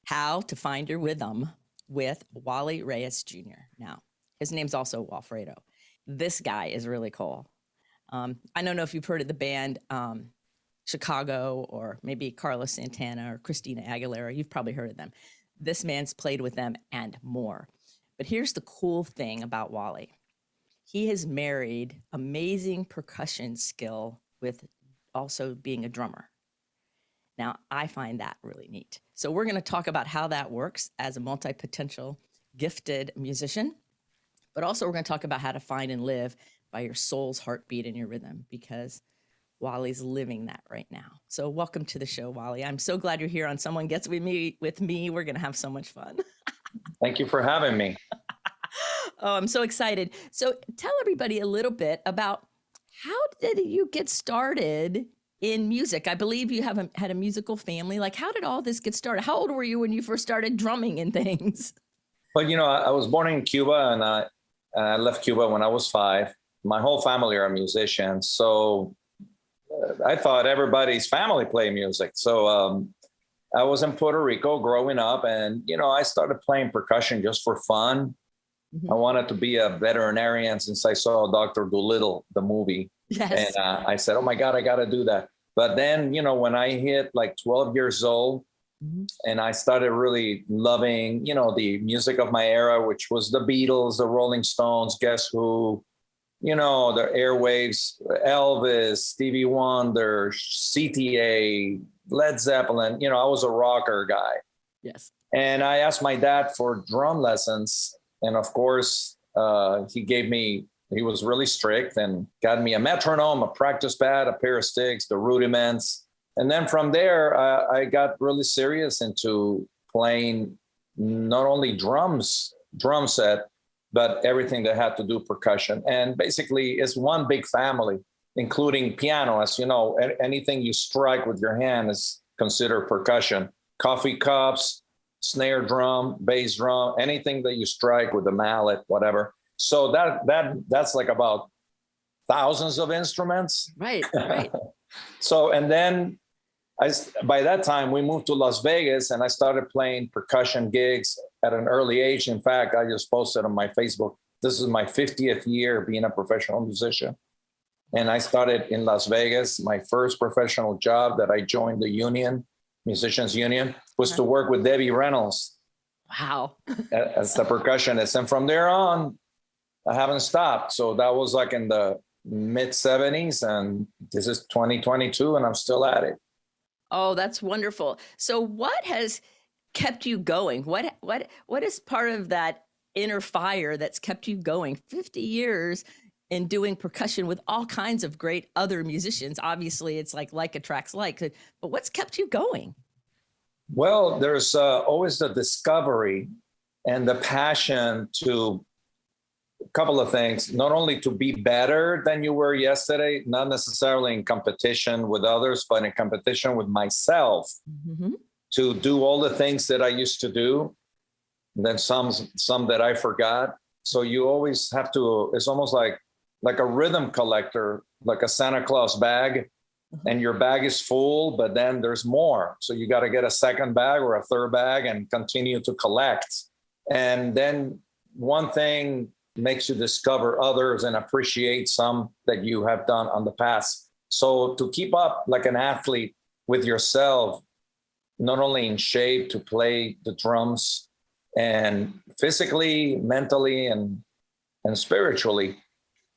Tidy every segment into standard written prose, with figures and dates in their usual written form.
How to Find Your Rhythm with Wally Reyes Jr. Now, his name's also Walfredo. This guy is really cool. I don't know if you've heard of the band Chicago, or maybe Carlos Santana or Christina Aguilera. You've probably heard of them. This man's played with them and more. But here's the cool thing about Wally. He has married amazing percussion skill with also being a drummer. Now, I find that really neat. So we're going to talk about how that works as a multi-potential gifted musician, but also we're going to talk about how to find and live by your soul's heartbeat and your rhythm, because Wally's living that right now. So welcome to the show, Wally. I'm so glad you're here on Someone Gets With Me. We're going to have so much fun. Thank you for having me. Oh, I'm so excited. So tell everybody a little bit about how did you get started in music? I believe you had a musical family. Like, how did all this get started? How old were you when you first started drumming and things? Well, I was born in Cuba, and I left Cuba when I was 5. My whole family are musicians. So I thought everybody's family played music. So I was in Puerto Rico growing up, and, I started playing percussion just for fun. Mm-hmm. I wanted to be a veterinarian since I saw Dr. Dolittle, the movie. Yes. And I said, oh my God, I got to do that. But then, when I hit like 12 years old, mm-hmm. and I started really loving, the music of my era, which was the Beatles, the Rolling Stones, Guess Who, the Airwaves, Elvis, Stevie Wonder, CTA, Led Zeppelin. I was a rocker guy. Yes. And I asked my dad for drum lessons. And of course, he was really strict and got me a metronome, a practice pad, a pair of sticks, the rudiments. And then from there, I got really serious into playing not only drum set, but everything that had to do percussion. And basically, it's one big family, including piano. As you know, anything you strike with your hand is considered percussion. Coffee cups, snare drum, bass drum, anything that you strike with a mallet, whatever. So that's like about thousands of instruments. Right. So, and then by that time we moved to Las Vegas, and I started playing percussion gigs at an early age. In fact, I just posted on my Facebook, this is my 50th year being a professional musician. And I started in Las Vegas. My first professional job that I joined the union, Musicians Union, was to work with Debbie Reynolds. Wow. As the percussionist. And from there on, I haven't stopped. So that was like in the mid 70s, and this is 2022, and I'm still at it. Oh, that's wonderful. So what has kept you going? What is part of that inner fire that's kept you going 50 years in doing percussion with all kinds of great other musicians? Obviously, it's like attracts like, but what's kept you going? Well, there's always the discovery and the passion to a couple of things, not only to be better than you were yesterday, not necessarily in competition with others, but in competition with myself, mm-hmm. to do all the things that I used to do, and then some that I forgot. So you always have to, it's almost like a rhythm collector, like a Santa Claus bag, mm-hmm. and your bag is full, but then there's more. So you got to get a second bag or a third bag and continue to collect. And then one thing makes you discover others and appreciate some that you have done on the past. So to keep up like an athlete with yourself, not only in shape to play the drums, and physically, mentally, and spiritually,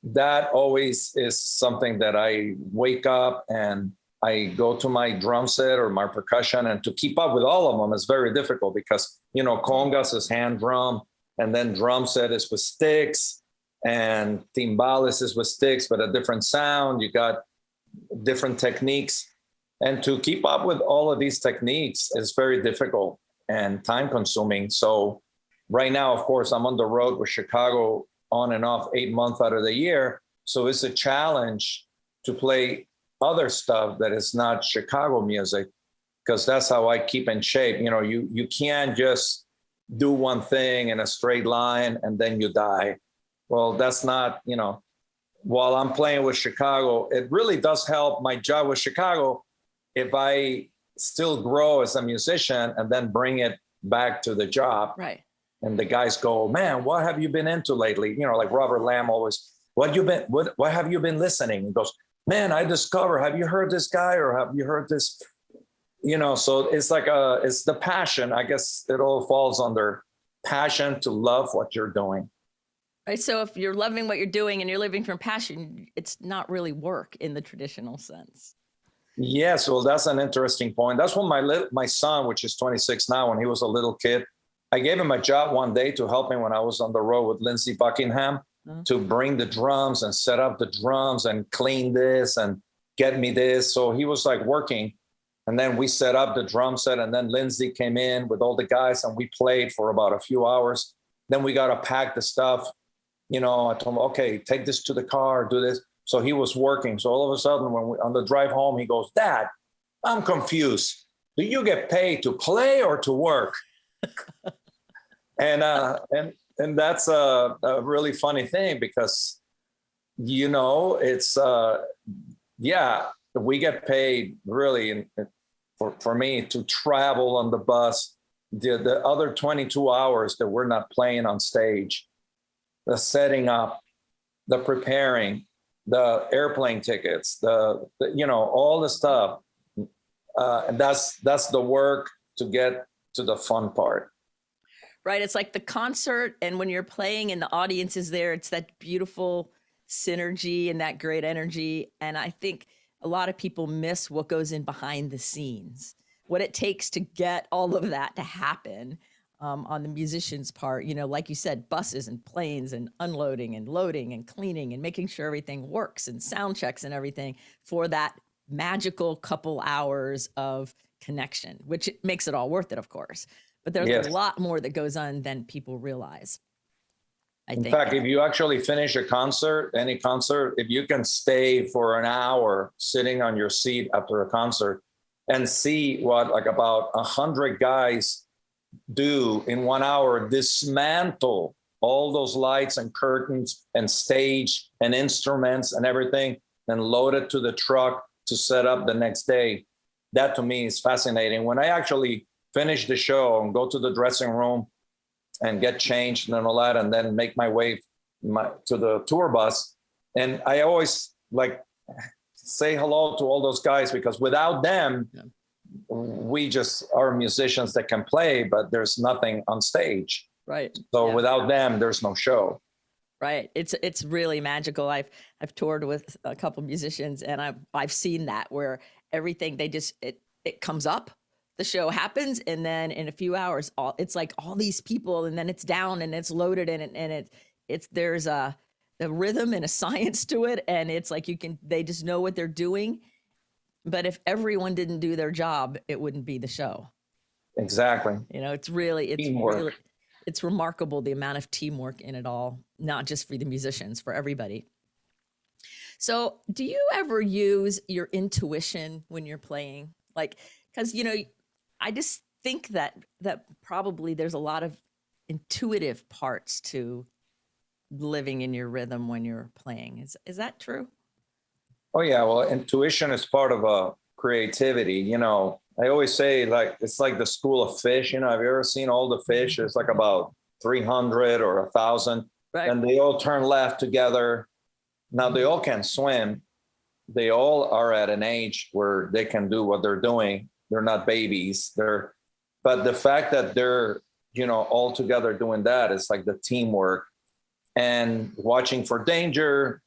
that always is something that I wake up and I go to my drum set or my percussion, and to keep up with all of them is very difficult because, congas is hand drum, and then drum set is with sticks, and timbales is with sticks, but a different sound. You got different techniques. And to keep up with all of these techniques is very difficult and time consuming. So right now, of course, I'm on the road with Chicago on and off 8 months out of the year. So it's a challenge to play other stuff that is not Chicago music, because that's how I keep in shape. You can't just do one thing in a straight line and then you die. Well, that's not, while I'm playing with Chicago, it really does help my job with Chicago if I still grow as a musician and then bring it back to the job. Right. And the guys go, man, what have you been into lately? You know, like Robert Lamb always, what have you been listening? He goes, man, I discovered, have you heard this guy or have you heard this? You know, so it's like it's the passion. I guess it all falls under passion to love what you're doing. Right. So if you're loving what you're doing and you're living from passion, it's not really work in the traditional sense. Yes, well, that's an interesting point. That's when my son, which is 26 now, when he was a little kid, I gave him a job one day to help him when I was on the road with Lindsey Buckingham to bring the drums and set up the drums and clean this and get me this. So he was like working. And then we set up the drum set, and then Lindsey came in with all the guys and we played for about a few hours. Then we got to pack the stuff. You know, I told him, okay, take this to the car, do this. So he was working. So all of a sudden, on the drive home, he goes, Dad, I'm confused. Do you get paid to play or to work? and that's a really funny thing because, you know, it's, we get paid really for me to travel on the bus. The other 22 hours that we're not playing on stage, the setting up, the preparing, the airplane tickets, the you know, all the stuff. And that's the work to get to the fun part. Right. It's like the concert, and when you're playing and the audience is there, it's that beautiful synergy and that great energy. And I think a lot of people miss what goes in behind the scenes, what it takes to get all of that to happen. On the musician's part, you know, like you said, buses and planes and unloading and loading and cleaning and making sure everything works and sound checks and everything for that magical couple hours of connection, which makes it all worth it, of course. But there's a lot more that goes on than people realize. In fact, if you actually finish a concert, any concert, if you can stay for an hour sitting on your seat after a concert and see what like about 100 guys do in 1 hour, dismantle all those lights and curtains and stage and instruments and everything, and load it to the truck to set up the next day. That to me is fascinating. When I actually finish the show and go to the dressing room and get changed and all that, and then make my way to the tour bus, and I always like say hello to all those guys, because without them, we just are musicians that can play, but there's nothing on stage. Right. So without them, there's no show. Right. It's really magical. I've toured with a couple musicians, and I've seen that where everything it comes up, the show happens, and then in a few hours, it's like all these people, and then it's down and it's loaded, and there's a rhythm and a science to it, and it's like they just know what they're doing. But if everyone didn't do their job, it wouldn't be the show. Exactly. You know, it's remarkable the amount of teamwork in it all, not just for the musicians, for everybody. So do you ever use your intuition when you're playing? Like, because, you know, I just think that probably there's a lot of intuitive parts to living in your rhythm when you're playing. Is that true? Oh, yeah. Well, intuition is part of creativity. You know, I always say, like, it's like the school of fish. You know, have you ever seen all the fish? It's like about 300 or 1,000. Right. And they all turn left together. Now, they all can swim. They all are at an age where they can do what they're doing. They're not babies. But the fact that they're, you know, all together doing that is like the teamwork and watching for danger.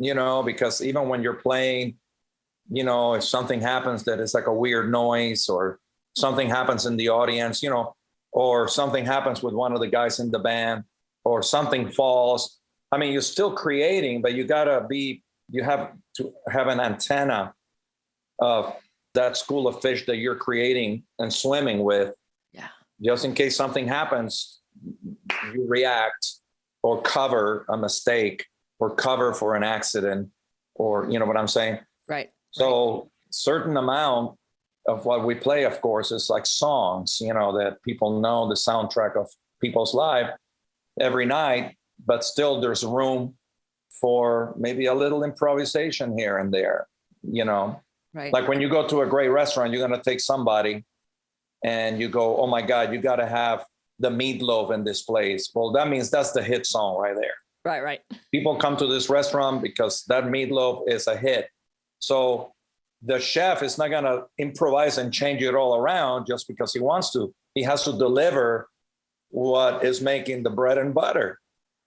You know, because even when you're playing, you know, if something happens that is like a weird noise, or something happens in the audience, you know, or something happens with one of the guys in the band, or something falls. I mean, you're still creating, but you have to have an antenna of that school of fish that you're creating and swimming with. Yeah. Just in case something happens, you react or cover a mistake, or cover for an accident, or, you know what I'm saying? Right. So certain amount of what we play, of course, is like songs, you know, that people know, the soundtrack of people's life every night, but still there's room for maybe a little improvisation here and there, you know? Right. Like when you go to a great restaurant, you're going to take somebody and you go, oh my God, you got to have the meatloaf in this place. Well, that means that's the hit song right there. Right. People come to this restaurant because that meatloaf is a hit. So the chef is not going to improvise and change it all around just because he wants to. He has to deliver what is making the bread and butter.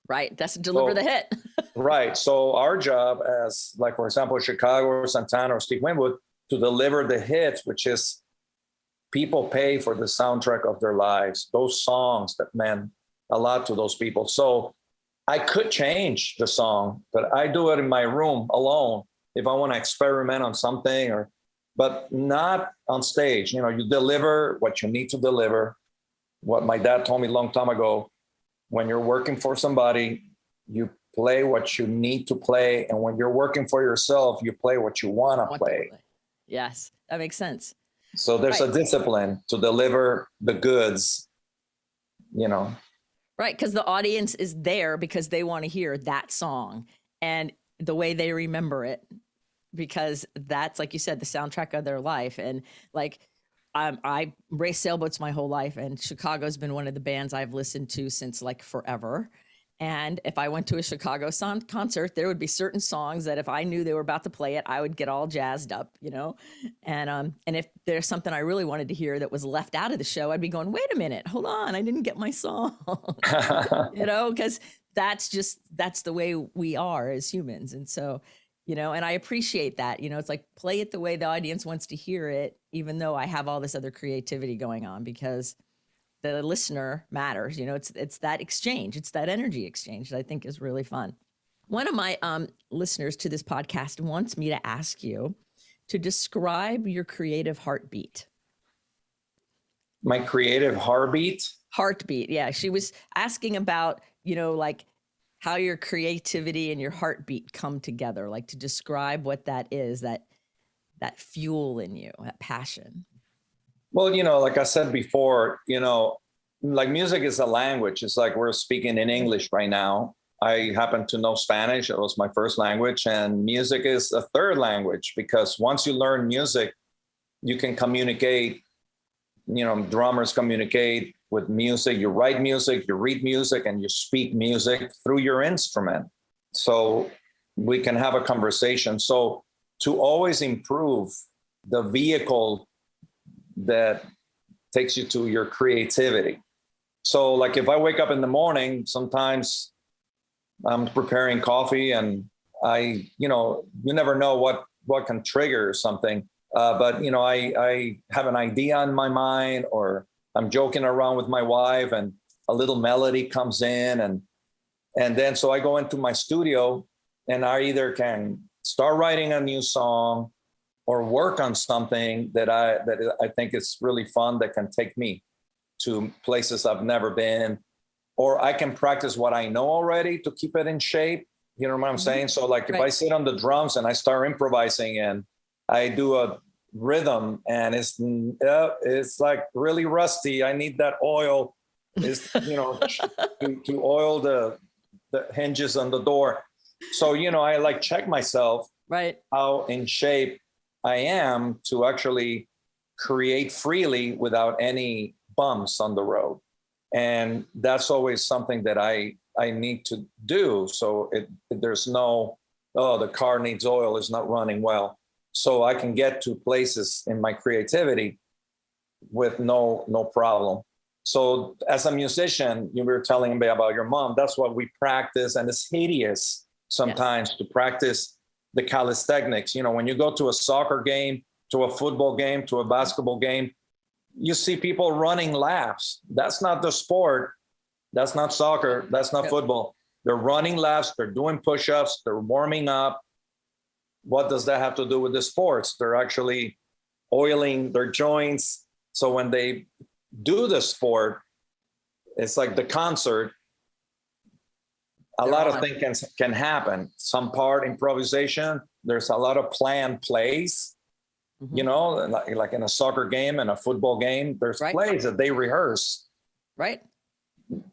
Right. That's deliver the hit. Right. So our job as, like, for example, Chicago or Santana or Steve Winwood, to deliver the hits, which is people pay for the soundtrack of their lives, those songs that meant a lot to those people. So I could change the song, but I do it in my room alone if I want to experiment on something, but not on stage. You know, you deliver what you need to deliver. What my dad told me a long time ago, when you're working for somebody, you play what you need to play. And when you're working for yourself, you play what you want to play. Yes, that makes sense. So there's a discipline to deliver the goods, you know. Right, because the audience is there because they want to hear that song and the way they remember it, because that's, like you said, the soundtrack of their life. And like, I raced sailboats my whole life, and Chicago's been one of the bands I've listened to since like forever. And if I went to a Chicago concert, there would be certain songs that if I knew they were about to play it, I would get all jazzed up, you know? And if there's something I really wanted to hear that was left out of the show, I'd be going, wait a minute, hold on, I didn't get my song, you know, because that's the way we are as humans. And so, you know, and I appreciate that, you know, it's like, play it the way the audience wants to hear it, even though I have all this other creativity going on, because the listener matters. You know, it's that exchange, it's that energy exchange that I think is really fun. One of my listeners to this podcast wants me to ask you to describe your creative heartbeat. My creative heartbeat? Heartbeat, yeah. She was asking about, you know, like how your creativity and your heartbeat come together, like to describe what that is, that fuel in you, that passion. Well, you know, like I said before, you know, like music is a language. It's like we're speaking in English right now. I happen to know Spanish. It was my first language. And music is a third language, because once you learn music, you can communicate. You know, drummers communicate with music. You write music, you read music, and you speak music through your instrument. So we can have a conversation. So to always improve the vehicle that takes you to your creativity. So like if I wake up in the morning, sometimes I'm preparing coffee and you know, you never know what can trigger something. But, you know, I have an idea in my mind, or I'm joking around with my wife and a little melody comes in, and then so I go into my studio and I either can start writing a new song or work on something that I think is really fun, that can take me to places I've never been, or I can practice what I know already to keep it in shape. You know what I'm saying? So like if I sit on the drums and I start improvising and I do a rhythm and it's like really rusty, I need that oil, you know, to oil the hinges on the door. So, you know, I like check myself, right, how in shape I am to actually create freely without any bumps on the road. And that's always something that I need to do. So there's no, oh, the car needs oil, it's not running well. So I can get to places in my creativity with no problem. So as a musician, you were telling me about your mom, that's what we practice. And it's hideous sometimes to practice the calisthenics. You know, when you go to a soccer game, to a football game, to a basketball game, you see people running laps. That's not the sport. That's not soccer. That's not football. They're running laps. They're doing push-ups. They're warming up. What does that have to do with the sports? They're actually oiling their joints. So when they do the sport, it's like the concert. A lot of things can happen. Some part improvisation. There's a lot of planned plays. Mm-hmm. You know, like in a soccer game and a football game, there's plays that they rehearse. Right.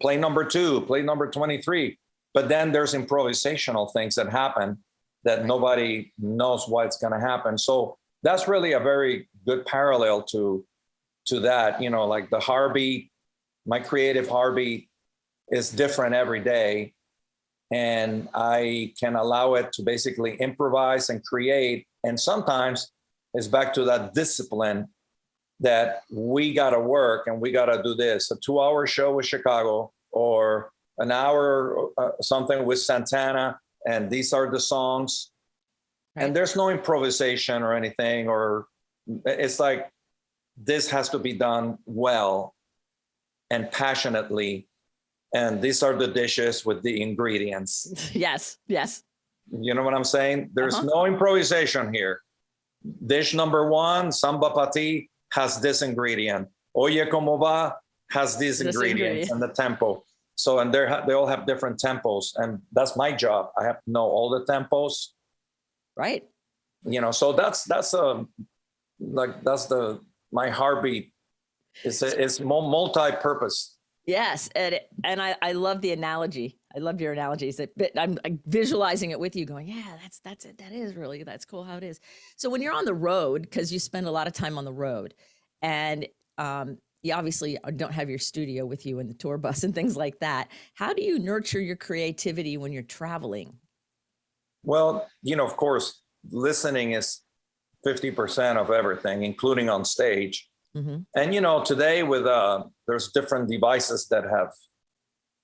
Play number 2, play number 23. But then there's improvisational things that happen that nobody knows what's going to happen. So that's really a very good parallel to to that, like the heartbeat, my creative heartbeat is different every day. And I can allow it to basically improvise and create. And sometimes it's back to that discipline that we got to work and we got to do this, a 2-hour show with Chicago or an hour something with Santana. And these are the songs. Right. And there's no improvisation or anything, or it's like, this has to be done well and passionately. And these are the dishes with the ingredients. Yes, yes. You know what I'm saying? There's no improvisation here. Dish number 1, samba pati, has this ingredient. Oye como va has these ingredients and the tempo. So, and they all have different tempos. And that's my job. I have to know all the tempos. Right. So that's my heartbeat. It's multi-purpose. Yes, and I love the analogy. I love your analogies. I'm visualizing it with you, going, yeah, that's it. That's cool how it is. So when you're on the road, because you spend a lot of time on the road, and you obviously don't have your studio with you in the tour bus and things like that. How do you nurture your creativity when you're traveling? Well, of course, listening is 50% of everything, including on stage. Mm-hmm. And, today with, there's different devices that have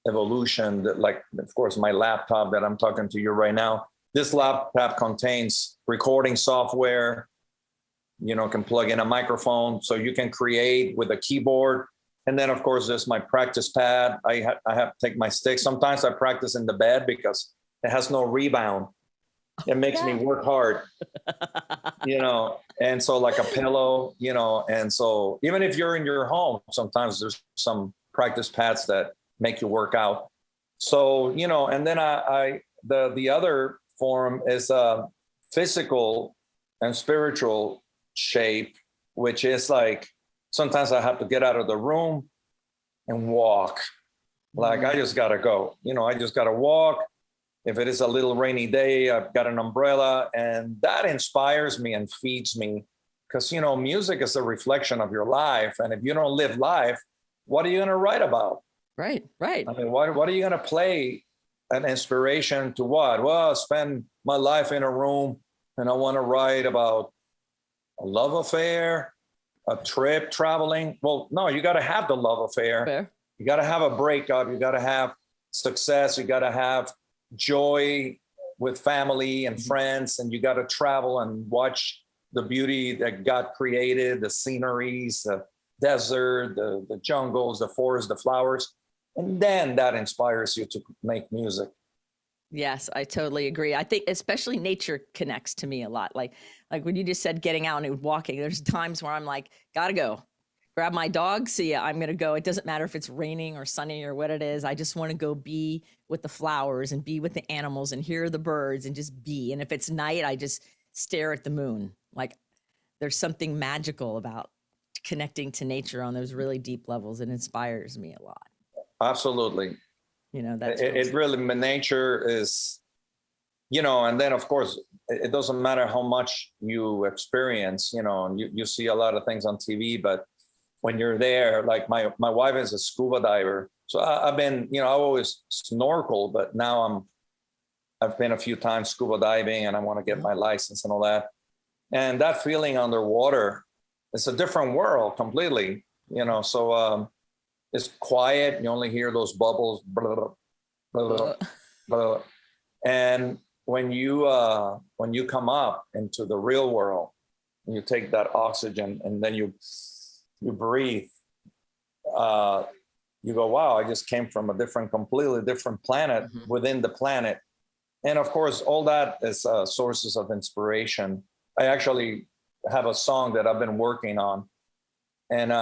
evolution that, like, of course, my laptop that I'm talking to you right now, this laptop contains recording software, can plug in a microphone so you can create with a keyboard. And then of course, there's my practice pad. I have to take my stick. Sometimes I practice in the bed because it has no rebound. It makes me work hard, and so like a pillow, and so even if you're in your home, sometimes there's some practice pads that make you work out. So, and then the other form is physical and spiritual shape, which is like, sometimes I have to get out of the room and walk. Like, I just got to go, I just got to walk. If it is a little rainy day, I've got an umbrella, and that inspires me and feeds me because, music is a reflection of your life. And if you don't live life, what are you going to write about? Right, right. I mean, what are you going to play an inspiration to what? Well, I spend my life in a room and I want to write about a love affair, a trip, traveling. Well, no, you got to have the love affair. Fair. You got to have a breakup. You got to have success. You got to have joy with family and friends, and you got to travel and watch the beauty that God created, the sceneries, the desert, the jungles, the forests, the flowers. And then that inspires you to make music. Yes, I totally agree. I think especially nature connects to me a lot. Like when you just said getting out and walking, there's times where I'm like, gotta go. Grab my dog, see ya, I'm gonna go. It doesn't matter if it's raining or sunny or what it is. I just want to go be with the flowers and be with the animals and hear the birds and just be. And if it's night, I just stare at the moon. Like there's something magical about connecting to nature on those really deep levels. It inspires me a lot. Absolutely. That's it really, nature is, and then of course, it doesn't matter how much you experience, and you see a lot of things on TV, but when you're there, like my wife is a scuba diver. So I've been, I always snorkel, but now I've been a few times scuba diving and I want to get my license and all that. And that feeling underwater, it's a different world completely, so it's quiet. You only hear those bubbles. Blah, blah, blah, blah. And when you come up into the real world, and you take that oxygen and then you breathe, you go, wow, I just came from a completely different planet within the planet. And of course, all that is sources of inspiration. I actually have a song that I've been working on, and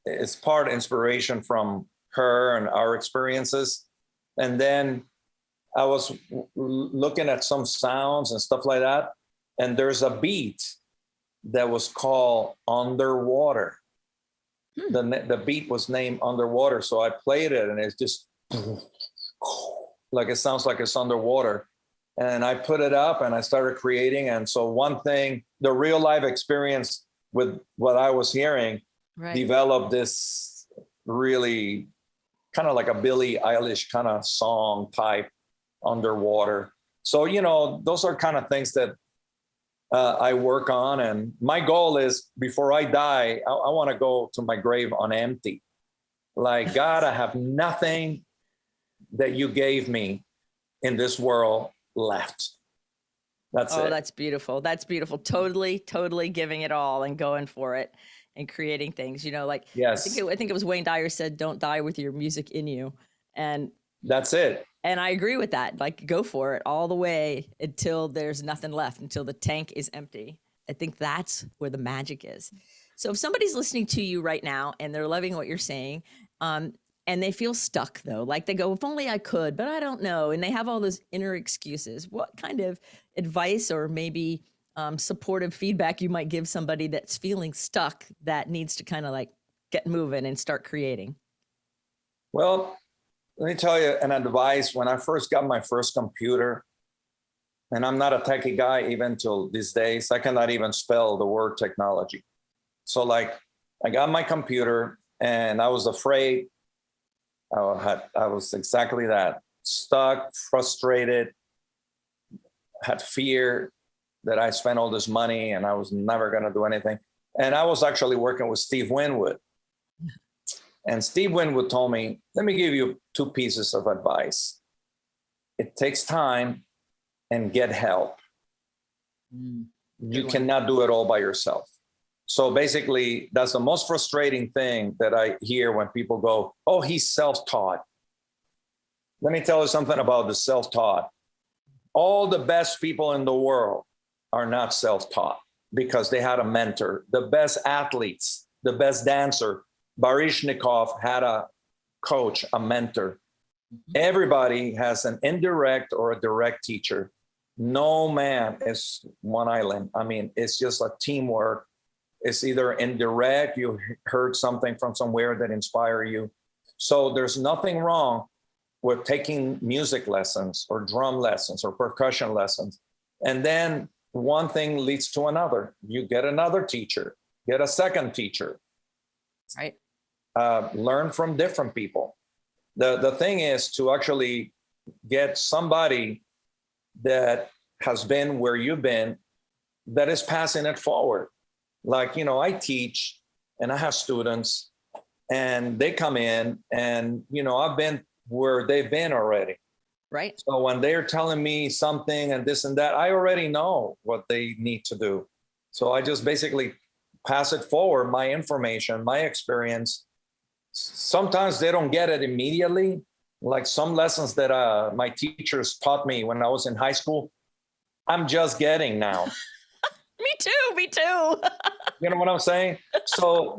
it's part inspiration from her and our experiences. And then I was looking at some sounds and stuff like that, and there's a beat that was called Underwater. The beat was named Underwater. So I played it and it's just like, it sounds like it's underwater. And I put it up and I started creating. And so one thing, the real life experience with what I was hearing Right. develop this really kind of like a Billie Eilish kind of song type underwater. So, those are kind of things that I work on. And my goal is before I die, I want to go to my grave on empty. Like, God, I have nothing that you gave me in this world left. That's Oh, it. that's beautiful. That's beautiful. Totally, totally giving it all and going for it and creating things. Like Yes, I think it was Wayne Dyer said, "Don't die with your music in you," and that's it. I agree with that. Like, go for it all the way until there's nothing left, until the tank is empty. I think that's where the magic is. So if somebody's listening to you right now and they're loving what you're saying, and they feel stuck though, like they go, if only I could, but I don't know. And they have all those inner excuses. What kind of advice or maybe supportive feedback you might give somebody that's feeling stuck that needs to kind of like get moving and start creating? Well, let me tell you an advice. When I first got my first computer, and I'm not a techie guy even till these days, I cannot even spell the word technology. So like I got my computer and I was afraid. I was exactly that, stuck, frustrated, had fear that I spent all this money and I was never going to do anything. And I was actually working with Steve Winwood. And Steve Winwood told me, let me give you 2 pieces of advice. It takes time and get help. You cannot do it all by yourself. So basically, that's the most frustrating thing that I hear when people go, oh, he's self-taught. Let me tell you something about the self-taught. All the best people in the world are not self-taught because they had a mentor. The best athletes, the best dancer, Baryshnikov had a coach, a mentor. Everybody has an indirect or a direct teacher. No man is one island. I mean, it's just a teamwork. It's either indirect, you heard something from somewhere that inspired you. So there's nothing wrong with taking music lessons or drum lessons or percussion lessons. And then one thing leads to another. You get another teacher, get a second teacher. Right. Learn from different people. The thing is to actually get somebody that has been where you've been, that is passing it forward. Like, I teach and I have students and they come in and, I've been where they've been already. Right. So when they're telling me something and this and that, I already know what they need to do. So I just basically pass it forward, my information, my experience. Sometimes they don't get it immediately. Like some lessons that my teachers taught me when I was in high school, I'm just getting now. Me too. You know what I'm saying? So,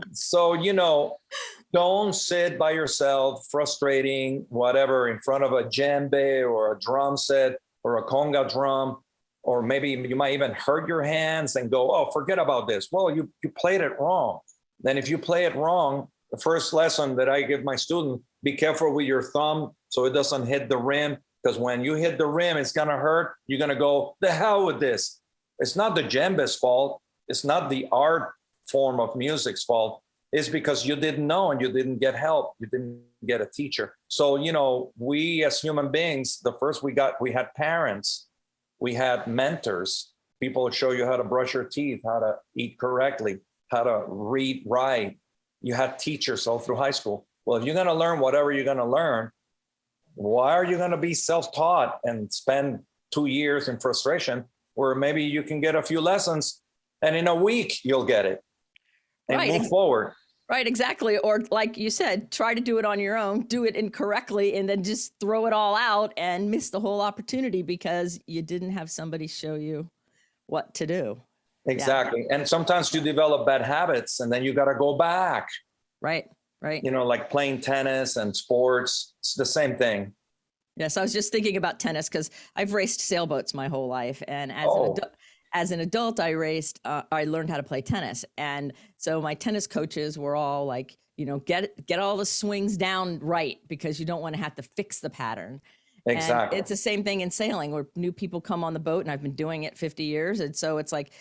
don't sit by yourself, frustrating, whatever, in front of a djembe or a drum set or a conga drum, or maybe you might even hurt your hands and go, oh, forget about this. Well, you played it wrong. Then if you play it wrong, the first lesson that I give my student, be careful with your thumb so it doesn't hit the rim, because when you hit the rim, it's going to hurt. You're going to go, the hell with this. It's not the djembe's fault. It's not the art form of music's fault. It's because you didn't know and you didn't get help. You didn't get a teacher. So, we as human beings, the first we had parents, we had mentors. People would show you how to brush your teeth, how to eat correctly, how to read, write. You had teachers all through high school. Well, if you're going to learn whatever you're going to learn, why are you going to be self-taught and spend 2 years in frustration where maybe you can get a few lessons and in a week you'll get it and move forward? Right, exactly. Or like you said, try to do it on your own, do it incorrectly, and then just throw it all out and miss the whole opportunity because you didn't have somebody show you what to do. Exactly. Yeah. And sometimes you develop bad habits and then you got to go back. Right. Like playing tennis and sports. It's the same thing. Yes, I was just thinking about tennis because I've raced sailboats my whole life. And as an adult, I learned how to play tennis. And so my tennis coaches were all like, get all the swings down right because you don't want to have to fix the pattern. Exactly. And it's the same thing in sailing where new people come on the boat and I've been doing it 50 years. And so it's like,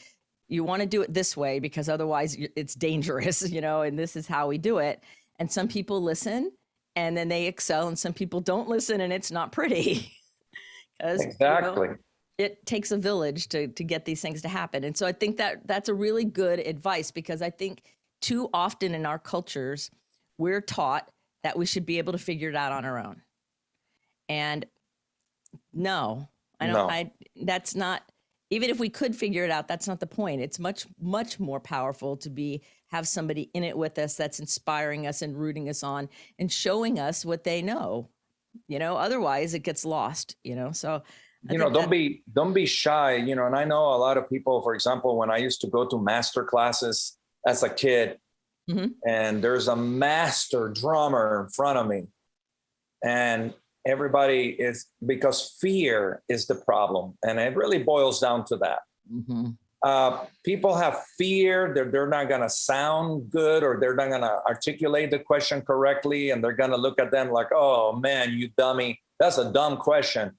You want to do it this way because otherwise it's dangerous, and this is how we do it. And some people listen and then they excel, and some people don't listen and it's not pretty. Because Exactly. it takes a village to get these things to happen. And so I think that's a really good advice, because I think too often in our cultures, we're taught that we should be able to figure it out on our own. And no, I don't, No. that's not, even if we could figure it out, that's not the point. It's much, much more powerful to have somebody in it with us that's inspiring us and rooting us on and showing us what they know. Otherwise it gets lost, so Don't be shy, and I know a lot of people, for example, when I used to go to master classes as a kid, and there's a master drummer in front of me, and everybody is, because fear is the problem, and it really boils down to that. People have fear that they're not going to sound good, or they're not going to articulate the question correctly, and they're going to look at them like, oh man, you dummy, that's a dumb question.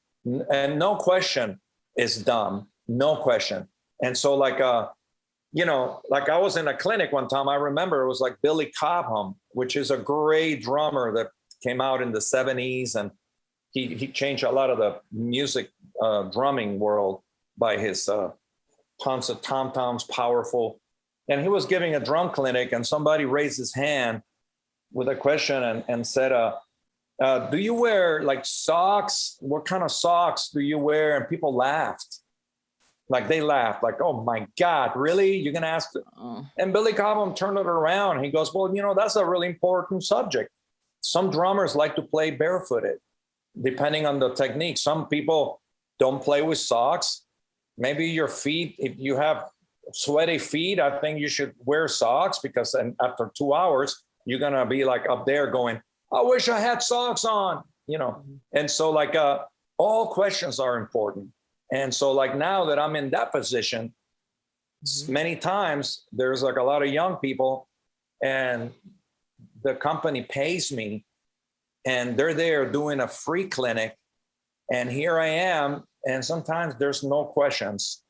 And no question is dumb, no question. And so like I was in a clinic one time, I remember it was like Billy Cobham, which is a great drummer that came out in the 70s, and he changed a lot of the music drumming world by his tons of tom-toms, powerful. And he was giving a drum clinic, and somebody raised his hand with a question and said, do you wear like socks? What kind of socks do you wear? And people laughed. Like they laughed, like, oh my God, really? You're gonna ask? And Billy Cobham turned it around. He goes, well, that's a really important subject. Some drummers like to play barefooted, depending on the technique. Some people don't play with socks. Maybe your feet, if you have sweaty feet, I think you should wear socks, because after 2 hours, you're gonna be like up there going, I wish I had socks on, And so like all questions are important. And so like now that I'm in that position, many times there's like a lot of young people, and the company pays me, and they're there doing a free clinic. And here I am. And sometimes there's no questions.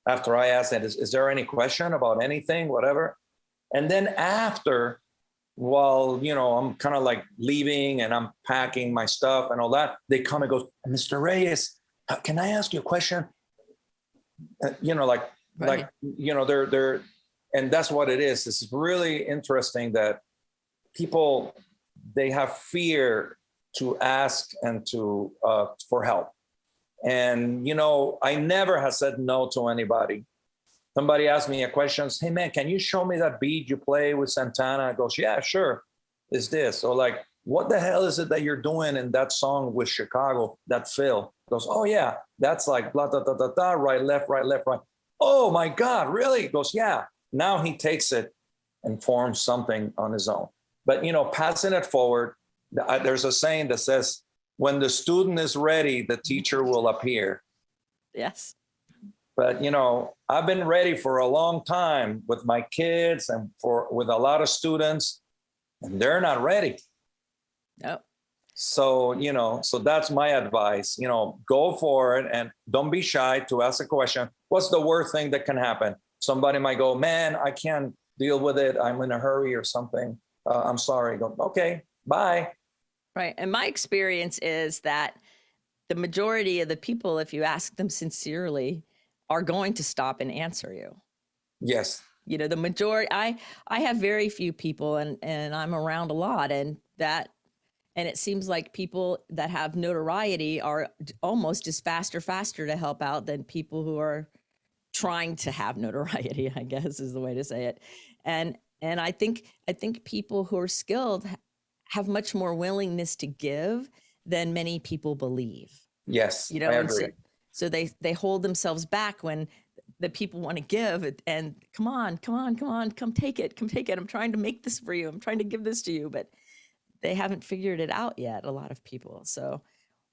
After I ask that, is there any question about anything, whatever? And then after, while, I'm kind of like leaving and I'm packing my stuff and all that, they come and go, Mr. Reyes, can I ask you a question? Right. They're, and that's what it is. It's really interesting that people, they have fear to ask and to, for help. And, I never have said no to anybody. Somebody asked me a question, hey man, can you show me that beat you play with Santana? I goes, yeah, sure. Is this? Or like, what the hell is it that you're doing in that song with Chicago, that fill? Goes, oh yeah, that's like blah, blah, blah, blah, blah, right, left, right, left, right. Oh my God, really? He goes, yeah. Now he takes it and forms something on his own. But, passing it forward, there's a saying that says, when the student is ready, the teacher will appear. Yes. But, I've been ready for a long time with my kids and with a lot of students, and they're not ready. Nope. So, so that's my advice, go for it and don't be shy to ask a question. What's the worst thing that can happen? Somebody might go, man, I can't deal with it. I'm in a hurry or something. I'm sorry. Go, okay, bye. Right. And my experience is that the majority of the people, if you ask them sincerely, are going to stop and answer you. Yes. The majority, I have very few people, and I'm around a lot, and it seems like people that have notoriety are almost as faster to help out than people who are trying to have notoriety, I guess is the way to say it. And I think people who are skilled have much more willingness to give than many people believe. Yes, I agree. So they hold themselves back when the people want to give, and come on, come take it. I'm trying to make this for you. I'm trying to give this to you, but they haven't figured it out yet, a lot of people. So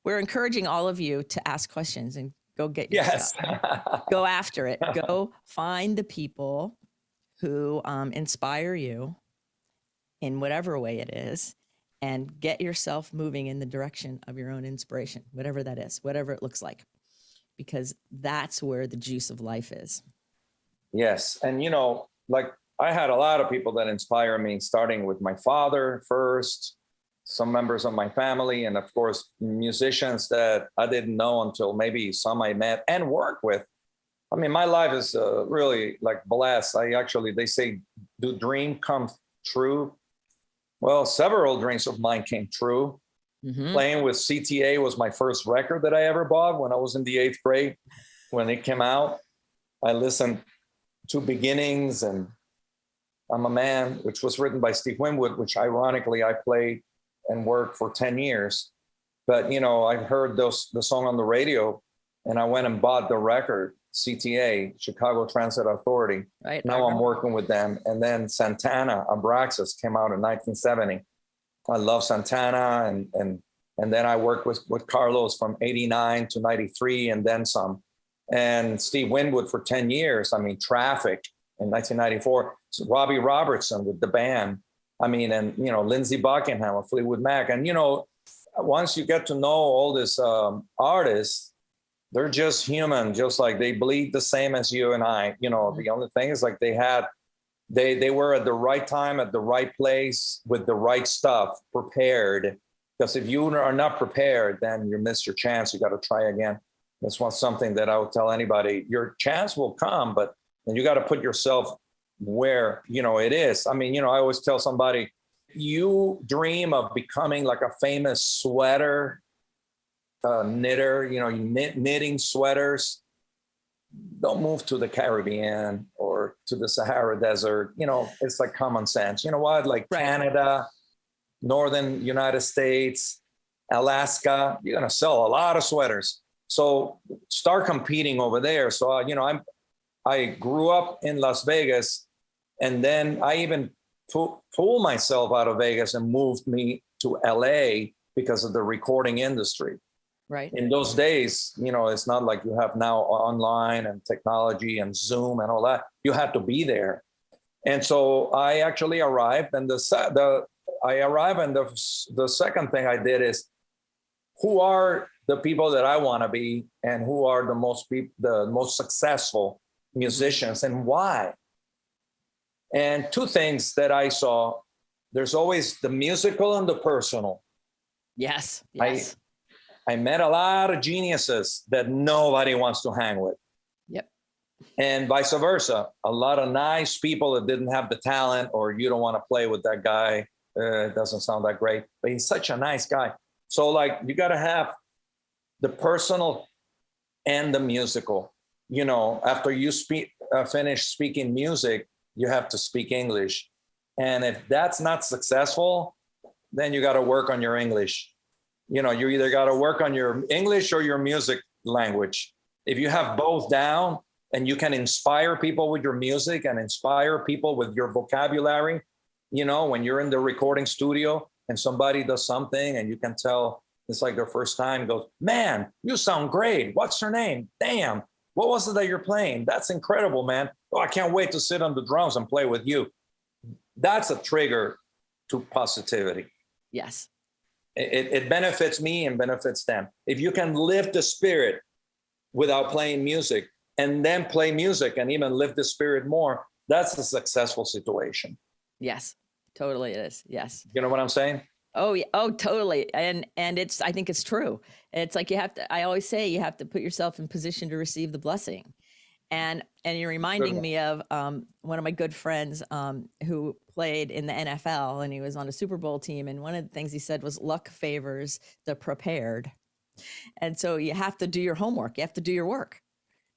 we're encouraging all of you to ask questions and go get your stuff. Go after it. Go find the people who inspire you in whatever way it is, and get yourself moving in the direction of your own inspiration, whatever that is, whatever it looks like, because that's where the juice of life is. Yes. And, like I had a lot of people that inspire me, starting with my father first, some members of my family, and of course, musicians that I didn't know until maybe some I met and worked with. I mean, my life is really like blessed. They say, do dream come true? Well, several dreams of mine came true. Mm-hmm. Playing with CTA was my first record that I ever bought when I was in the 8th grade. When it came out, I listened to Beginnings and I'm a Man, which was written by Steve Winwood, which ironically I played and worked for 10 years. But, I heard the song on the radio and I went and bought the record, CTA, Chicago Transit Authority. Right. Now I'm working with them. And then Santana, Abraxas came out in 1970. I love Santana. And then I worked with Carlos from 89 to 93 and then some. And Steve Winwood for 10 years. I mean, Traffic in 1994. So Robbie Robertson with the band. I mean, and, Lindsey Buckingham of Fleetwood Mac. And, once you get to know all these artists, they're just human, just like they bleed the same as you and I. The only thing is like they were at the right time, at the right place with the right stuff, prepared. Because if you are not prepared, then you miss your chance. You got to try again. That's something that I would tell anybody. Your chance will come, but then you got to put yourself where, it is. I mean, I always tell somebody, you dream of becoming like a famous sweater knitter, knitting sweaters. Don't move to the Caribbean or to the Sahara Desert. It's like common sense. You know what? Like Right. Canada, Northern United States, Alaska, you're going to sell a lot of sweaters. So start competing over there. So, I grew up in Las Vegas, and then I even pulled myself out of Vegas and moved me to LA because of the recording industry. Right. In those days, it's not like you have now online and technology and Zoom and all that. You had to be there. And so I actually arrived, and the second thing I did is, who are the people that I want to be, and who are the most successful musicians, and why? And two things that I saw: there's always the musical and the personal. Yes. I met a lot of geniuses that nobody wants to hang with. Yep. And vice versa. A lot of nice people that didn't have the talent, or you don't want to play with that guy. It doesn't sound that great, but he's such a nice guy. So like, you got to have the personal and the musical. After you finish speaking music, you have to speak English. And if that's not successful, then you got to work on your English. You either got to work on your English or your music language. If you have both down and you can inspire people with your music and inspire people with your vocabulary, when you're in the recording studio and somebody does something and you can tell it's like their first time, goes, man, you sound great. What's your name? Damn. What was it that you're playing? That's incredible, man. Oh, I can't wait to sit on the drums and play with you. That's a trigger to positivity. Yes. It benefits me and benefits them. If you can lift the spirit without playing music, and then play music and even lift the spirit more, that's a successful situation. Yes, totally it is. Yes. You know what I'm saying? Oh yeah. Oh, totally. And I think it's true. It's like I always say you have to put yourself in position to receive the blessing. And you're reminding me of one of my good friends who played in the NFL, and he was on a Super Bowl team. And one of the things he said was, luck favors the prepared. And so you have to do your homework. You have to do your work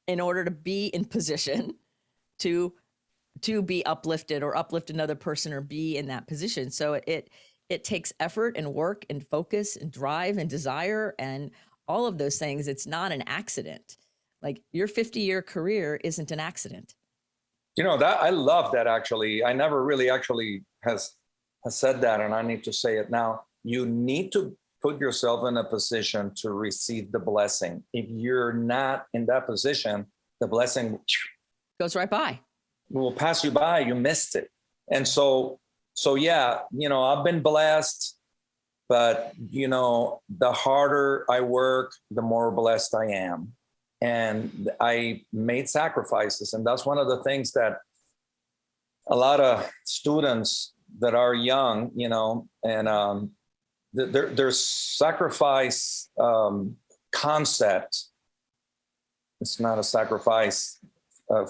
in order to be in position to be uplifted or uplift another person or be in that position. So it takes effort and work and focus and drive and desire and all of those things. It's not an accident. Like, your 50-year career isn't an accident. That I love that. Actually, I never really actually has said that, and I need to say it now. You need to put yourself in a position to receive the blessing. If you're not in that position, the blessing goes right by. Will pass you by. You missed it. And so yeah, I've been blessed, but the harder I work, the more blessed I am. and I made sacrifices. And that's one of the things that a lot of students that are young, and their sacrifice concept. It's not a sacrifice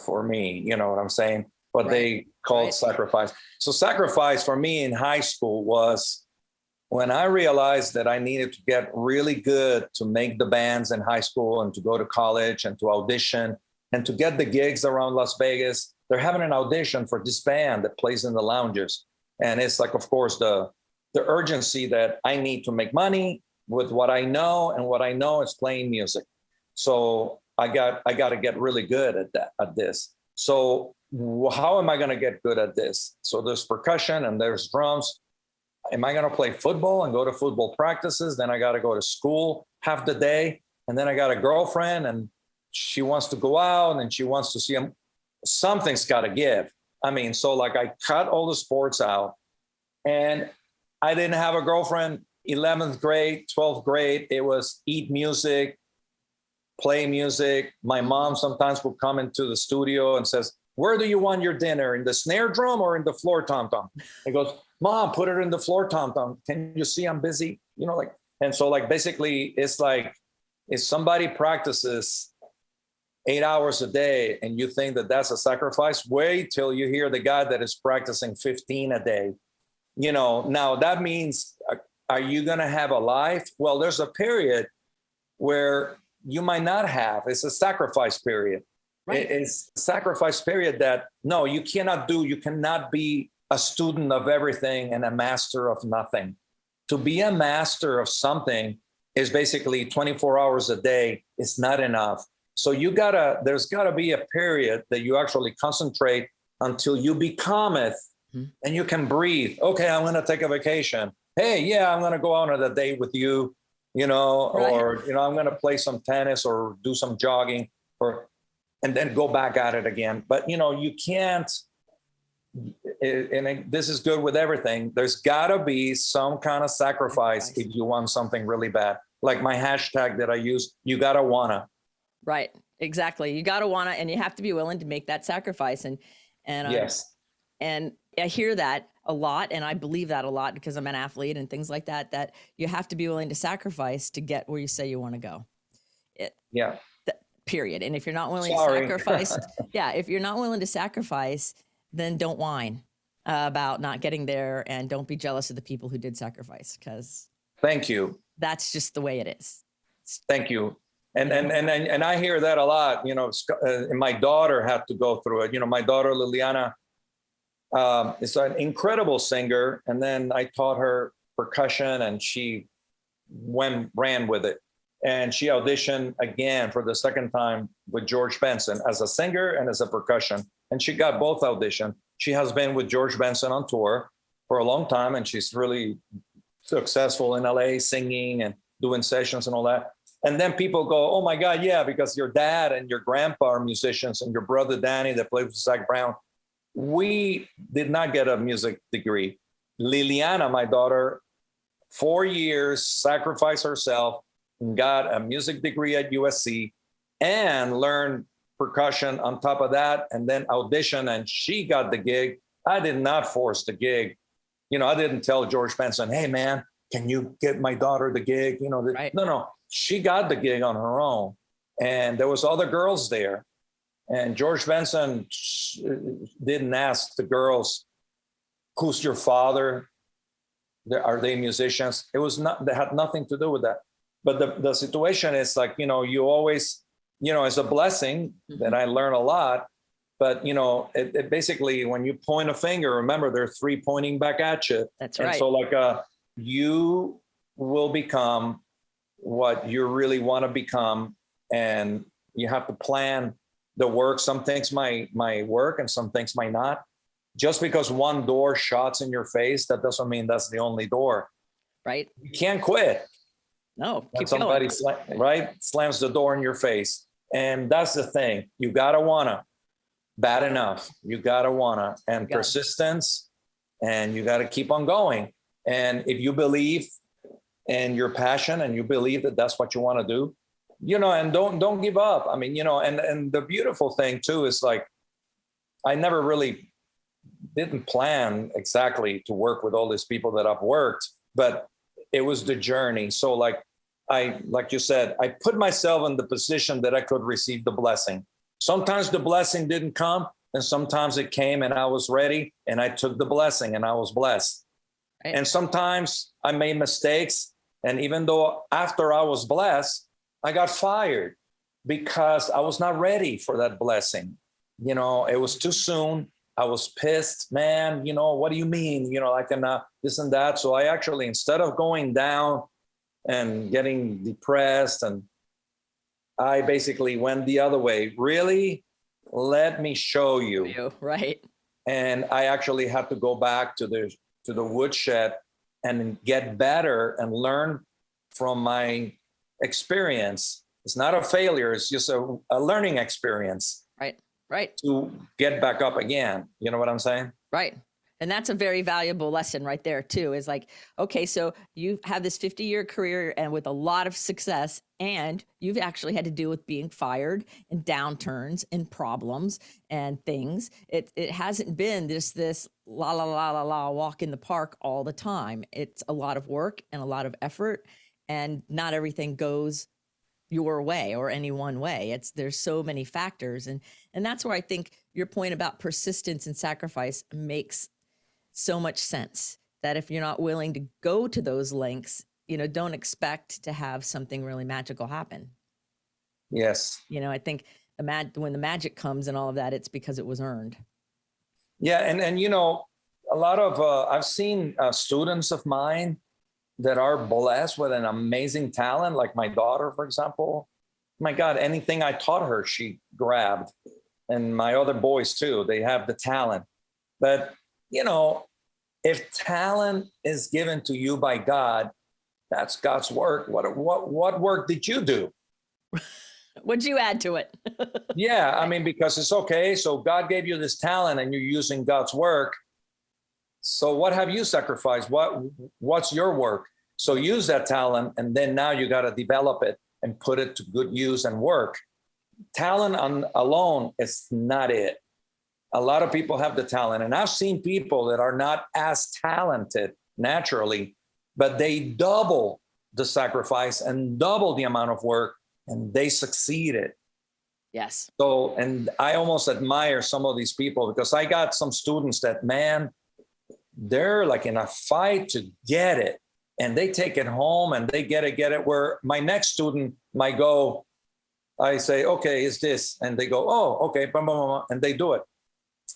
for me, you know what I'm saying? But they called sacrifice. So sacrifice for me in high school was when I realized that I needed to get really good to make the bands in high school and to go to college and to audition and to get the gigs around Las Vegas. They're having an audition for this band that plays in the lounges. And it's like, of course, the urgency that I need to make money with what I know, and what I know is playing music. So I got to get really good at this. So how am I going to get good at this? So there's percussion and there's drums. Am I going to play football and go to football practices? Then I got to go to school half the day. And then I got a girlfriend and she wants to go out and she wants to see him. Something's got to give. I mean, so like I cut all the sports out, and I didn't have a girlfriend 11th grade, 12th grade. It was eat music, play music. My mom sometimes would come into the studio and says, "Where do you want your dinner? In the snare drum or in the floor tom-tom?" He goes, "Mom, put it in the floor tom-tom. Can you see I'm busy?" And so like, basically it's like, if somebody practices 8 hours a day and you think that that's a sacrifice, wait till you hear the guy that is practicing 15 a day. Now that means, are you going to have a life? Well, there's a period where you might not have. It's a sacrifice period. Right. It's a sacrifice period that, no, you cannot do. You cannot be a student of everything and a master of nothing. To be a master of something is basically 24 hours a day. It's not enough. So there's gotta be a period that you actually concentrate until you become it, and you can breathe. Okay, I'm gonna take a vacation. Hey, yeah, I'm gonna go out on a date with you, or I'm gonna play some tennis or do some jogging, and then go back at it again. But you can't, and this is good with everything. There's gotta be some kind of sacrifice if you want something really bad. Like my hashtag that I use, you gotta wanna. Right. Exactly. You got to want to, and you have to be willing to make that sacrifice. And yes. And I hear that a lot. And I believe that a lot because I'm an athlete and things like that, that you have to be willing to sacrifice to get where you say you want to go. Period. And if you're not willing to sacrifice, if you're not willing to sacrifice, then don't whine about not getting there, and don't be jealous of the people who did sacrifice, because thank you. That's just the way it is. Thank you. And I hear that a lot, and my daughter had to go through it. My daughter, Liliana, is an incredible singer. And then I taught her percussion and she ran with it. And she auditioned again for the second time with George Benson as a singer and as a percussion. And she got both auditions. She has been with George Benson on tour for a long time. And she's really successful in LA singing and doing sessions and all that. And then people go, "Oh my God, yeah, because your dad and your grandpa are musicians and your brother Danny that played with Zach Brown." We did not get a music degree. Liliana, my daughter, 4 years, sacrificed herself and got a music degree at USC and learned percussion on top of that, and then auditioned, and she got the gig. I did not force the gig. I didn't tell George Benson, "Hey man, can you get my daughter the gig?" Right. No. She got the gig on her own, and there was other girls there. And George Benson didn't ask the girls, "Who's your father? Are they musicians?" It was not. They had nothing to do with that. But the situation is like, you always, it's a blessing that I learn a lot. But it basically, when you point a finger, remember there are three pointing back at you. That's right. And so like you will become what you really want to become, and you have to plan the work. Some things might work and some things might not. Just because one door shuts in your face, that doesn't mean that's the only door. Right. You can't quit. No, when somebody slams the door in your face. And that's the thing. You gotta wanna. Bad enough. You gotta wanna. And persistence, and you gotta keep on going. And if you believe and your passion and you believe that that's what you want to do, and don't give up. I mean, and the beautiful thing too is like, I never really didn't plan exactly to work with all these people that I've worked, but it was the journey. So like you said, I put myself in the position that I could receive the blessing. Sometimes the blessing didn't come, and sometimes it came and I was ready and I took the blessing and I was blessed. Right. And sometimes I made mistakes. And even though after I was blessed, I got fired because I was not ready for that blessing. It was too soon. I was pissed, man. What do you mean? Like, and this and that. So I actually, instead of going down and getting depressed, and I basically went the other way. Really? Let me show you. Right. And I actually had to go back to the woodshed and get better and learn from my experience. It's not a failure. It's just a learning experience. Right. To get back up again. You know what I'm saying? Right. And that's a very valuable lesson right there too, is like, okay, so you have this 50-year career and with a lot of success, and you've actually had to deal with being fired and downturns and problems and things. It hasn't been this la la la la la walk in the park all the time. It's a lot of work and a lot of effort, and not everything goes your way or any one way. There's so many factors. And that's where I think your point about persistence and sacrifice makes so much sense, that if you're not willing to go to those lengths, don't expect to have something really magical happen. Yes. I think when the magic comes and all of that, it's because it was earned. Yeah. And a lot of, I've seen students of mine that are blessed with an amazing talent, like my daughter, for example. My God, anything I taught her, she grabbed. And my other boys too, they have the talent. But, if talent is given to you by God, that's God's work. What work did you do? What'd you add to it? Yeah, I mean, because it's okay. So God gave you this talent and you're using God's work. So what have you sacrificed? What's your work? So use that talent, and then now you got to develop it and put it to good use and work. Talent alone is not it. A lot of people have the talent, and I've seen people that are not as talented naturally, but they double the sacrifice and double the amount of work, and they succeeded. Yes. So, and I almost admire some of these people, because I got some students that, man, they're like in a fight to get it, and they take it home and they get it. Where my next student might go, I say, okay, is this? And they go, oh, okay, and they do it.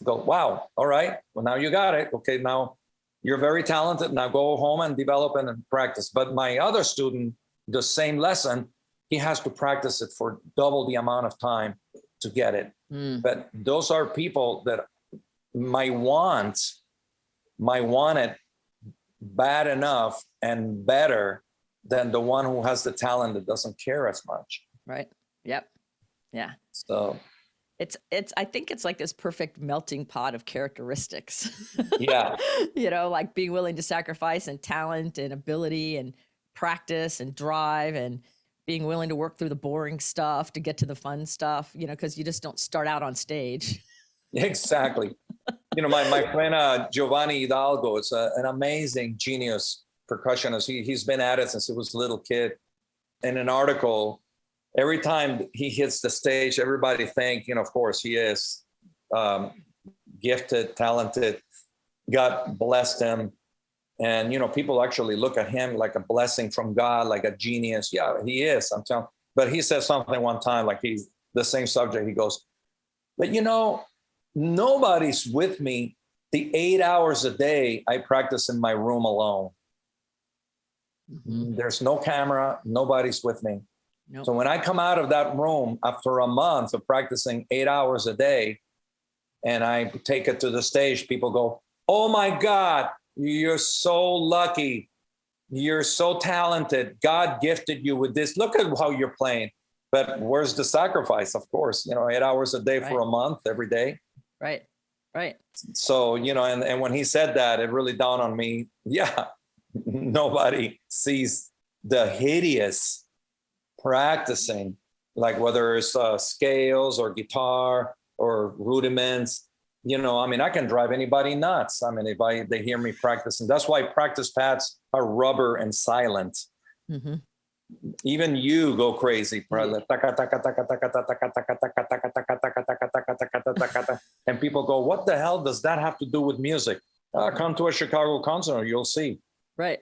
Go, wow, all right, well, now you got it. Okay, now you're very talented. Now go home and develop and practice. But my other student, the same lesson, he has to practice it for double the amount of time to get it. But those are people that might want it bad enough and better than the one who has the talent that doesn't care as much. Right. Yep. Yeah. So I think it's like this perfect melting pot of characteristics. Yeah. Like being willing to sacrifice, and talent and ability and practice and drive, and being willing to work through the boring stuff to get to the fun stuff, because you just don't start out on stage. Exactly. My friend Giovanni Hidalgo is an amazing genius percussionist. He's been at it since he was a little kid. In an article, every time he hits the stage, everybody think, of course, he is gifted, talented. God blessed him. And, people actually look at him like a blessing from God, like a genius. Yeah, he is, I'm telling you. But he said something one time, like he's the same subject. He goes, but nobody's with me the 8 hours a day I practice in my room alone. Mm-hmm. There's no camera, nobody's with me. Nope. So when I come out of that room after a month of practicing 8 hours a day, and I take it to the stage, people go, oh my God, you're so lucky. You're so talented. God gifted you with this. Look at how you're playing. But where's the sacrifice? Of course, 8 hours a day for a month, every day. Right. So, and when he said that, it really dawned on me. Yeah, nobody sees the hideous practicing, like whether it's scales or guitar or rudiments. I mean, I can drive anybody nuts. I mean, if they hear me practicing, that's why practice pads are rubber and silent. Mm-hmm. Even you go crazy, and people go, "What the hell does that have to do with music?" Come to a Chicago concert, you'll see. Right,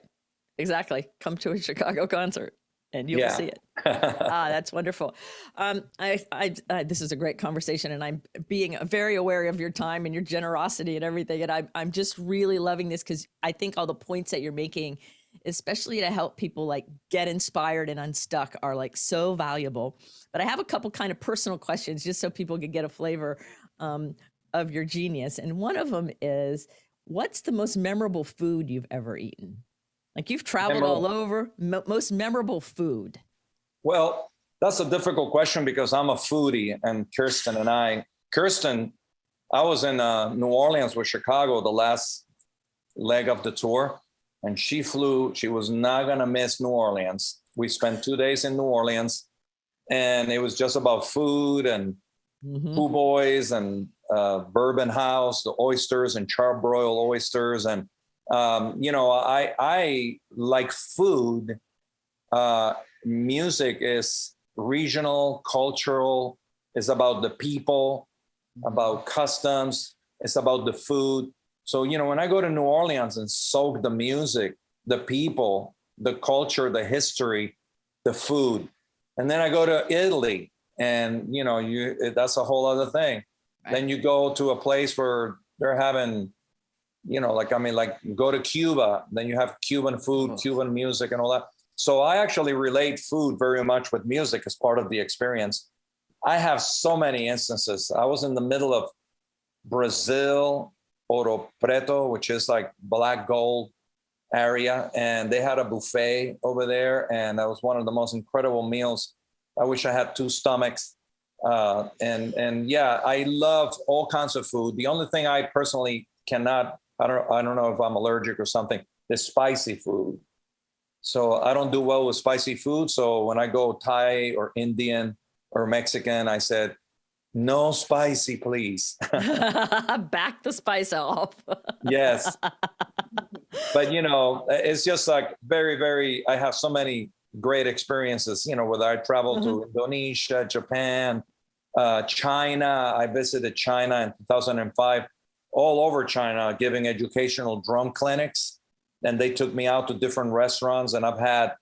exactly. Come to a Chicago concert, and you'll see it. That's wonderful. This is a great conversation, and I'm being very aware of your time and your generosity and everything. And I'm just really loving this because I think all the points that you're making, especially to help people like get inspired and unstuck, are like so valuable. But I have a couple kind of personal questions just so people can get a flavor of your genius. And one of them is, what's the most memorable food you've ever eaten? Like, you've traveled all over, most memorable food. Well, that's a difficult question because I'm a foodie, and Kirsten, I was in New Orleans with Chicago, the last leg of the tour, and she flew. She was not going to miss New Orleans. We spent 2 days in New Orleans, and it was just about food and po' boys and Bourbon House, the oysters and charbroiled oysters. And, I like food. Music is regional, cultural. It's about the people, about customs. It's about the food. So, when I go to New Orleans and soak the music, the people, the culture, the history, the food, and then I go to Italy, and that's a whole other thing. Right. Then you go to a place where they're having, go to Cuba, then you have Cuban food, Cuban music, and all that. So I actually relate food very much with music as part of the experience. I have so many instances. I was in the middle of Brazil, Ouro Preto, which is like black gold area, and they had a buffet over there, and that was one of the most incredible meals. I wish I had two stomachs. And yeah, I love all kinds of food. The only thing I personally cannot, I don't know if I'm allergic or something, is spicy food. So I don't do well with spicy food. So when I go Thai or Indian or Mexican, I said, no spicy, please. Back the spice off. Yes. But, it's just like very, very, I have so many great experiences, whether I traveled to Indonesia, Japan, China. I visited China in 2005, all over China, giving educational drum clinics. And they took me out to different restaurants, and I've had,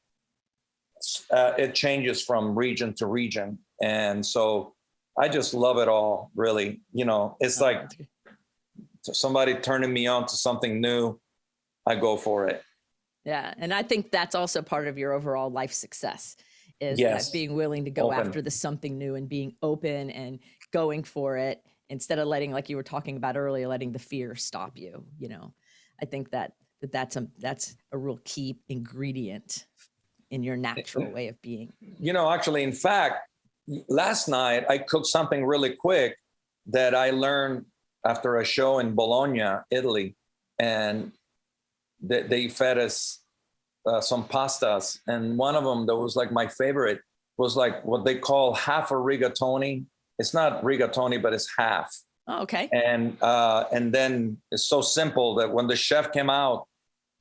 it changes from region to region. And so I just love it all, really. It's like somebody turning me on to something new, I go for it. Yeah. And I think that's also part of your overall life success, is that being willing to go after the something new and being open and going for it instead of letting, like you were talking about earlier, letting the fear stop you. I think that's a real key ingredient in your natural way of being. Actually, in fact, last night I cooked something really quick that I learned after a show in Bologna, Italy, and they fed us some pastas, and one of them that was like my favorite was like what they call half a rigatoni. It's not rigatoni, but it's half. Oh, okay. And then it's so simple that when the chef came out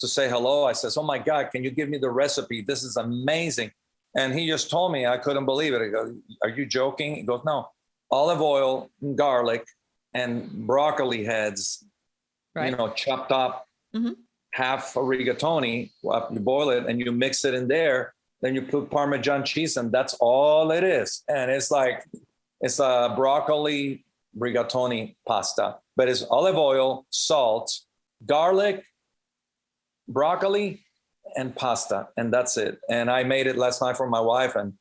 to say hello, I says, "Oh my God, can you give me the recipe? This is amazing." And he just told me, I couldn't believe it. I go, "Are you joking?" He goes, "No, olive oil, and garlic, and broccoli heads, right, chopped up, half a rigatoni. You boil it and you mix it in there. Then you put Parmesan cheese, and that's all it is. And it's a broccoli rigatoni pasta, but it's olive oil, salt, garlic, broccoli, and pasta, and that's it." And I made it last night for my wife, and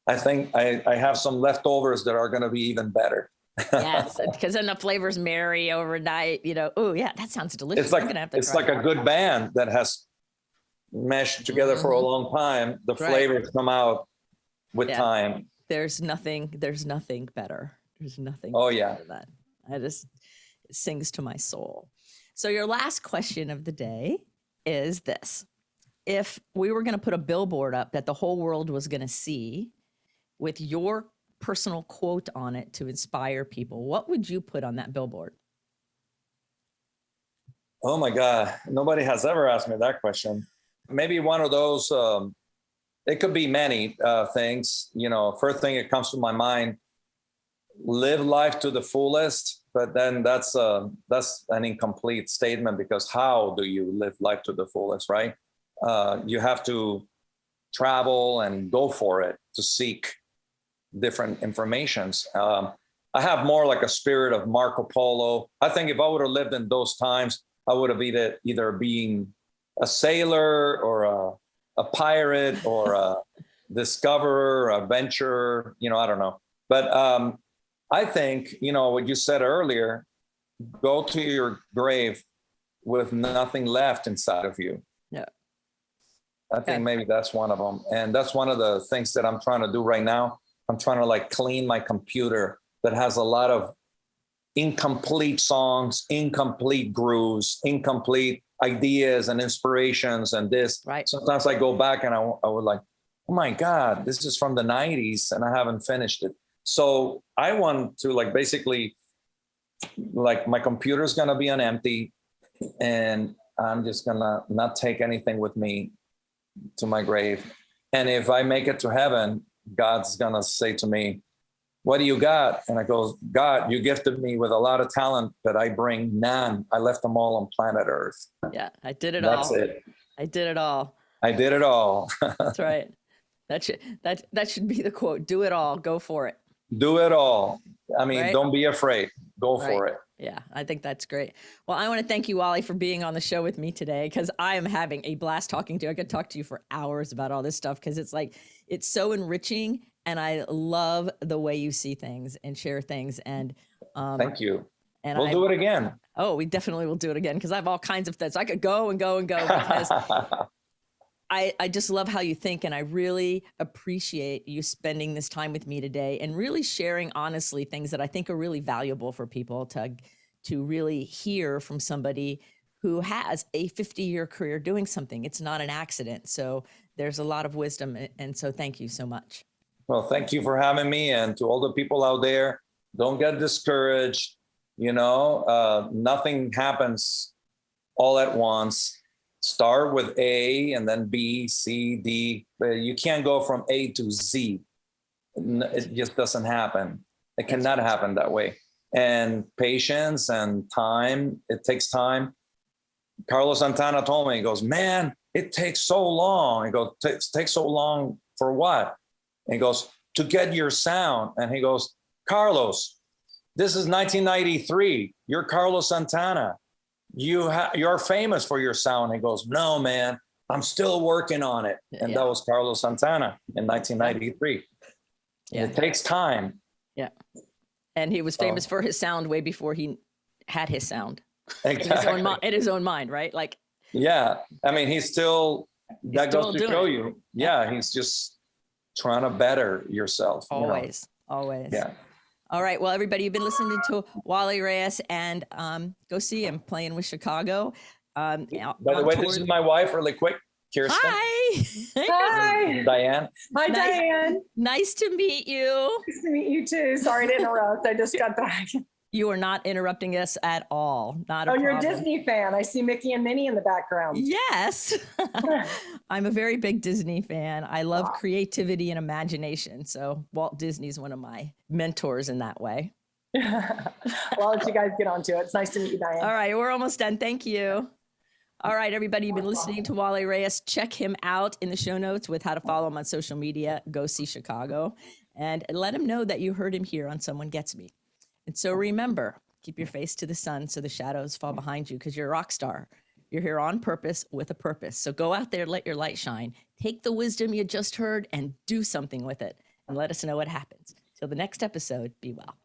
I think I have some leftovers that are going to be even better. Yes, because then the flavors marry overnight. Oh yeah, that sounds delicious. It's like a good band that has meshed together for a long time. The flavors come out with time. There's nothing better. There's nothing. Oh yeah, better than that. It sings to my soul. So your last question of the day is this: if we were going to put a billboard up that the whole world was going to see with your personal quote on it to inspire people, what would you put on that billboard? Oh my God, nobody has ever asked me that question. Maybe one of those, it could be many things. First thing that comes to my mind, live life to the fullest, but then that's an incomplete statement, because how do you live life to the fullest, right? You have to travel and go for it to seek different informations. I have more like a spirit of Marco Polo. I think if I would have lived in those times, I would have either being a sailor or a pirate or a discoverer, a adventurer, I don't know. But I think, what you said earlier, go to your grave with nothing left inside of you. Yeah. I think maybe that's one of them. And that's one of the things that I'm trying to do right now. I'm trying to like clean my computer that has a lot of incomplete songs, incomplete grooves, incomplete ideas and inspirations and this. Right. Sometimes I go back and I would like, oh my God, this is from the 90s and I haven't finished it. So I want to like basically like my computer's going to be on empty and I'm just going to not take anything with me to my grave. And if I make it to heaven, God's going to say to me, what do you got? And I go, God, you gifted me with a lot of talent that I bring none. I left them all on planet Earth. Yeah, I did it all. That's it. I did it all. I did it all. That's right. That should be the quote. Do it all. Go for it. Do it all. I mean, Right? Don't be afraid. Go for it. Yeah, I think that's great. Well, I want to thank you, Wally, for being on the show with me today, because I am having a blast talking to you. I could talk to you for hours about all this stuff because it's so enriching, and I love the way you see things and share things. And thank you. And we'll do it again. Oh, we definitely will do it again, because I have all kinds of things. I could go and go and go because I just love how you think, and I really appreciate you spending this time with me today and really sharing honestly things that I think are really valuable for people to really hear from somebody who has a 50-year career doing something. It's not an accident. So there's a lot of wisdom. And so thank you so much. Well, thank you for having me. And to all the people out there, don't get discouraged. Nothing happens all at once. Start with A and then B, C, D. But you can't go from A to Z. It just doesn't happen. It cannot happen that way. And patience and time, it takes time. Carlos Santana told me, he goes, man, it takes so long. He goes, takes so long for what? And he goes, to get your sound. And he goes, Carlos, this is 1993. You're Carlos Santana. You're famous for your sound. He goes, no, man, I'm still working on it. And that was Carlos Santana in 1993. Yeah. It takes time. Yeah. And he was famous for his sound way before he had his sound. Exactly. in his own mind, right? Like, yeah. I mean, that goes to show you. Yeah. He's just trying to better yourself. Always. Yeah. All right. Well, everybody, you've been listening to Wally Reyes, and go see him playing with Chicago. By the way, this is my wife, really quick. Kirsten. Hi. Hi. Diane. Hi, Diane. Nice to meet you. Nice to meet you too. Sorry to interrupt. I just got back. You are not interrupting us at all. Not a Oh, you're a problem. Disney fan. I see Mickey and Minnie in the background. Yes. I'm a very big Disney fan. I love creativity and imagination. So Walt Disney's one of my mentors in that way. Well, I'll let you guys get on to it. It's nice to meet you, Diane. All right. We're almost done. Thank you. All right, everybody, you've been listening to Wally Reyes. Check him out in the show notes with how to follow him on social media. Go see Chicago and let him know that you heard him here on Someone Gets Me. And so remember, keep your face to the sun so the shadows fall behind you, because you're a rock star. You're here on purpose with a purpose. So go out there, let your light shine. Take the wisdom you just heard and do something with it. And let us know what happens. Till the next episode, be well.